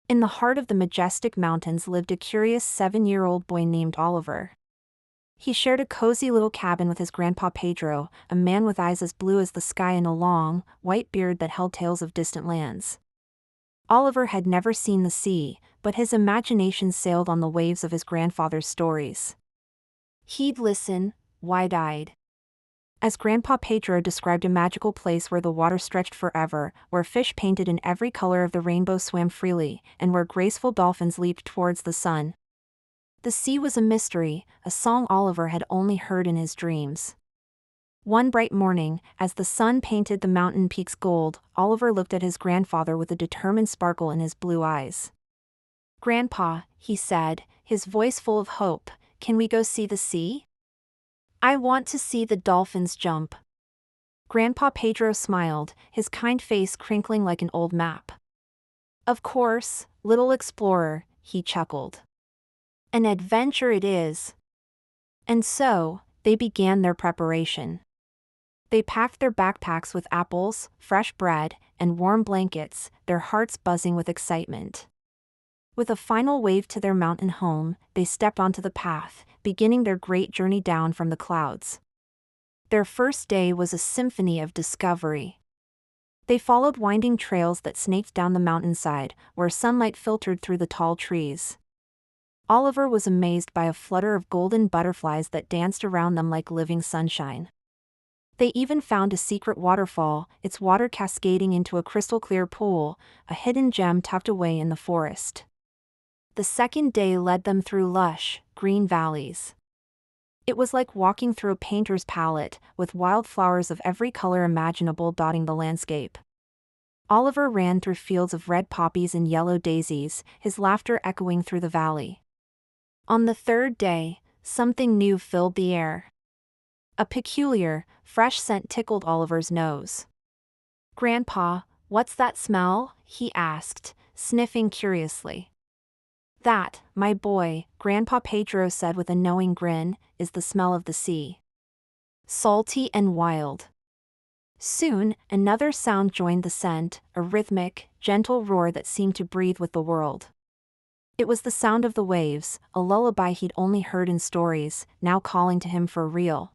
In the heart of the majestic mountains lived a curious 7-year-old boy named Oliver. He shared a cozy little cabin with his Grandpa Pedro, a man with eyes as blue as the sky and a long, white beard that held tales of distant lands. Oliver had never seen the sea, but his imagination sailed on the waves of his grandfather's stories. He'd listen, wide-eyed, as Grandpa Pedro described a magical place where the water stretched forever, where fish painted in every color of the rainbow swam freely, and where graceful dolphins leaped towards the sun. The sea was a mystery, a song Oliver had only heard in his dreams. One bright morning, as the sun painted the mountain peaks gold, Oliver looked at his grandfather with a determined sparkle in his blue eyes. "Grandpa," he said, his voice full of hope, "can we go see the sea? I want to see the dolphins jump." Grandpa Pedro smiled, his kind face crinkling like an old map. "Of course, little explorer," he chuckled. "An adventure it is." And so, they began their preparation. They packed their backpacks with apples, fresh bread, and warm blankets, their hearts buzzing with excitement. With a final wave to their mountain home, they stepped onto the path, beginning their great journey down from the clouds. Their first day was a symphony of discovery. They followed winding trails that snaked down the mountainside, where sunlight filtered through the tall trees. Oliver was amazed by a flutter of golden butterflies that danced around them like living sunshine. They even found a secret waterfall, its water cascading into a crystal-clear pool, a hidden gem tucked away in the forest. The second day led them through lush, green valleys. It was like walking through a painter's palette, with wildflowers of every color imaginable dotting the landscape. Oliver ran through fields of red poppies and yellow daisies, his laughter echoing through the valley. On the third day, something new filled the air. A peculiar, fresh scent tickled Oliver's nose. "Grandpa, what's that smell?" he asked, sniffing curiously. "That, my boy," Grandpa Pedro said with a knowing grin, "is the smell of the sea. Salty and wild." Soon, another sound joined the scent, a rhythmic, gentle roar that seemed to breathe with the world. It was the sound of the waves, a lullaby he'd only heard in stories, now calling to him for real.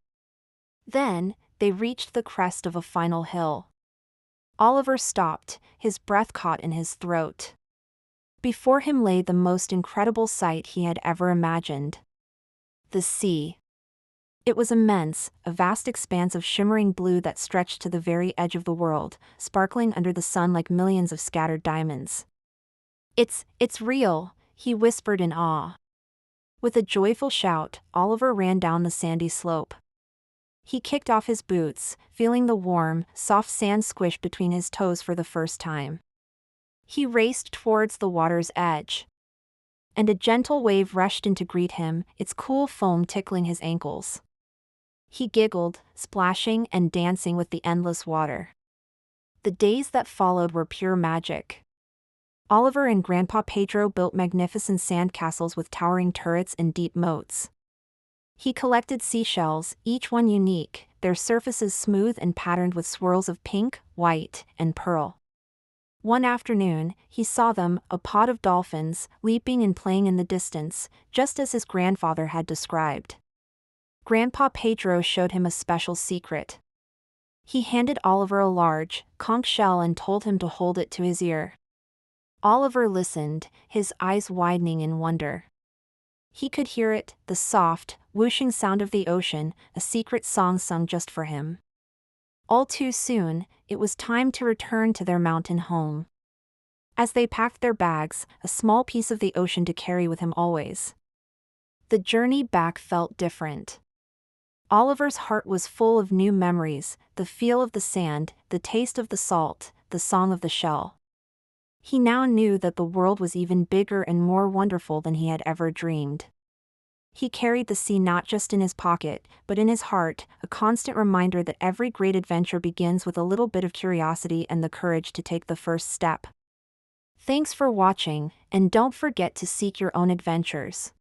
Then, they reached the crest of a final hill. Oliver stopped, his breath caught in his throat. Before him lay the most incredible sight he had ever imagined. The sea. It was immense, a vast expanse of shimmering blue that stretched to the very edge of the world, sparkling under the sun like millions of scattered diamonds. It's real," he whispered in awe. With a joyful shout, Oliver ran down the sandy slope. He kicked off his boots, feeling the warm, soft sand squish between his toes for the first time. He raced towards the water's edge. And a gentle wave rushed in to greet him, its cool foam tickling his ankles. He giggled, splashing and dancing with the endless water. The days that followed were pure magic. Oliver and Grandpa Pedro built magnificent sand castles with towering turrets and deep moats. He collected seashells, each one unique, their surfaces smooth and patterned with swirls of pink, white, and pearl. One afternoon, he saw them, a pod of dolphins, leaping and playing in the distance, just as his grandfather had described. Grandpa Pedro showed him a special secret. He handed Oliver a large, conch shell and told him to hold it to his ear. Oliver listened, his eyes widening in wonder. He could hear it, the soft, whooshing sound of the ocean, a secret song sung just for him. All too soon, it was time to return to their mountain home. As they packed their bags, a small piece of the ocean to carry with him always. The journey back felt different. Oliver's heart was full of new memories, the feel of the sand, the taste of the salt, the song of the shell. He now knew that the world was even bigger and more wonderful than he had ever dreamed. He carried the sea not just in his pocket, but in his heart, a constant reminder that every great adventure begins with a little bit of curiosity and the courage to take the first step. Thanks for watching, and don't forget to seek your own adventures.